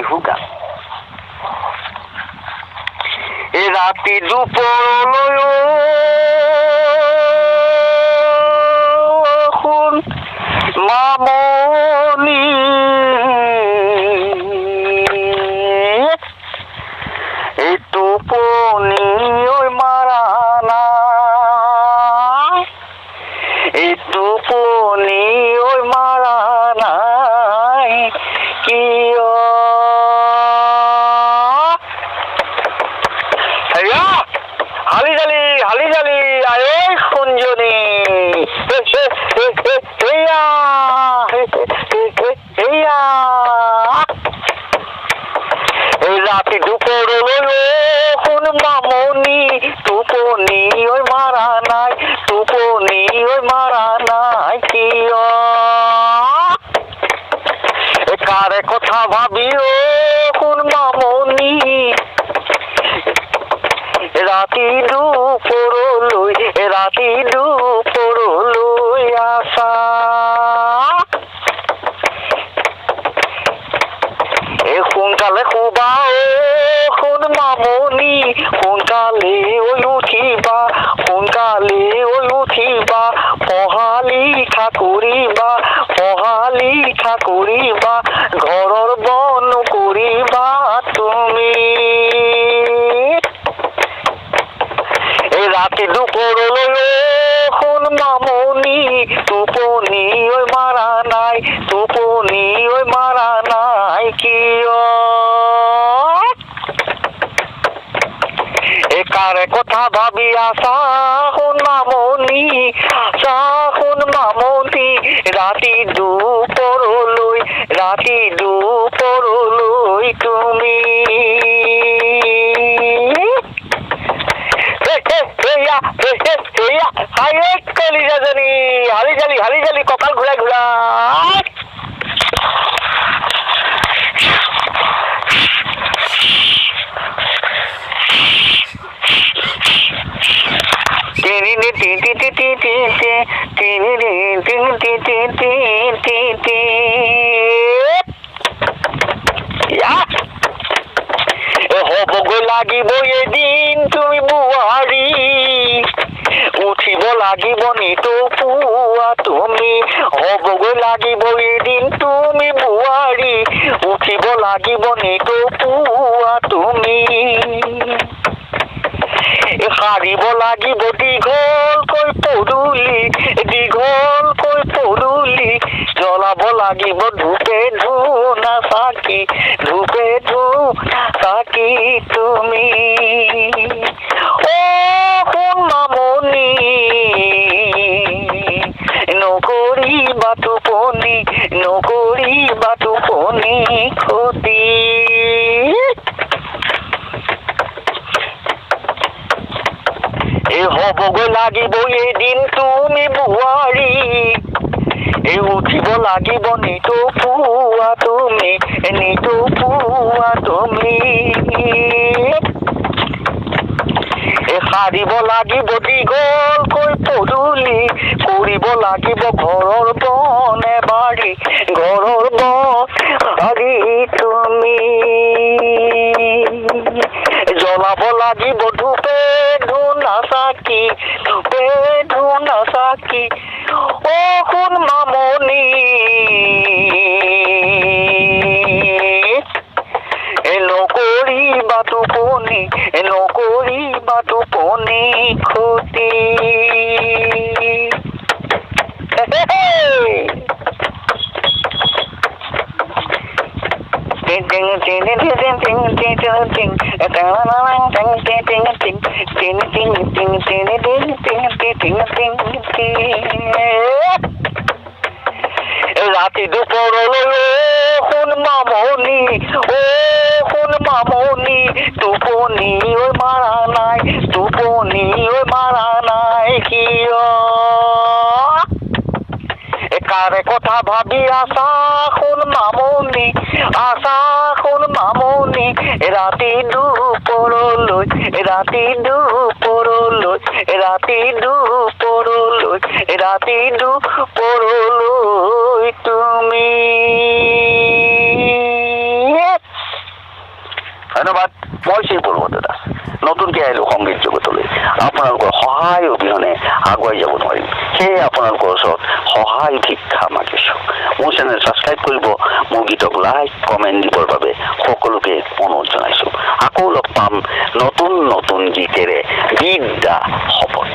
হুকা এ রাতি দুপুর শুন মামনি এই টোপনি ওই মারা না এই টোপনি ওই মারা নাই কি হালি জালি আরে কুঞ্জনি এই রাতে দুপুর কোন মামনি টুপনি ওই মারা নাই টুপনি ওই মারা নাই কি কারে কথা ভাবি ও কোন মামনি রাতি দুপুর লই রাতি দুপুর লই আসা সোনকালে শুবা শুন মামনি সোনকালে ওই উঠিবা সোনকালে ওই উঠিবা পঢ়া লিখা কৰিবা ঘৰৰ বন কৰিবা তুমি রাতে দুপুরলৈ শুন মামনি টোপনি ওই মারা নাই টোপনি ওই মারা নাই কিয় কারে কথা ভাবি আছা শুন মামনি রাতি দুপুরলৈ তুমি কলিজাজনী হালি জালি কঁকাল ঘূৰাই হ'বগৈ লাগিব এদিন তুমি বোৱাৰী উঠিব লাগিব নিতৌ পুৱা তুমি হ'বগৈ লাগিব এদিন তুমি বোৱাৰী উঠিব লাগিব নিতৌ পুৱা তুমি সাৰিব লাগিব দীঘলকৈ পদূলি জ্বলাব লাগিব ধূপে ধূনা চাকি তুমি শুন মামনি নকৰিবা টোপনি ক্ষতি হ'বগৈ লাগিব এদিন তুমি বোৱাৰী উঠিব লাগিব নিতৌ পুৱা তুমি সাৰিব লাগিব দীঘলকৈ পদূলি কৰিব লাগিব ঘৰৰ বনে বাৰী তুমি জ্বলাব লাগিব ধূপে ধূনা চাকি শুন মামনি নকৰিবা টোপনি ক্ষতি রাতি দুপুরলৈ শুন মামনি টোপনি ওই মারা নাই কিয় কারে কথা ভাবি আছা শুন মামনি রাতি দুপুরলৈ তুমি ধন্যবাদ। মই শ্ৰী পূৰ্বত দাস নতুনকৈ আহিলোঁ সংগীত জগতলৈ। আপোনালোকৰ সহায় অবিহনে আগুৱাই যাব নোৱাৰিম, সেয়ে আপোনালোকৰ ওচৰত সহায় ভিক্ষা মাগিছোঁ। মোৰ চেনেল ছাবস্ক্ৰাইব কৰিব, মোৰ গীতক লাইক কমেণ্ট দিবৰ বাবে সকলোকে অনুৰোধ জনাইছোঁ। আকৌ লগ পাম নতুন নতুন গীতেৰে। বিদ্যা শপত।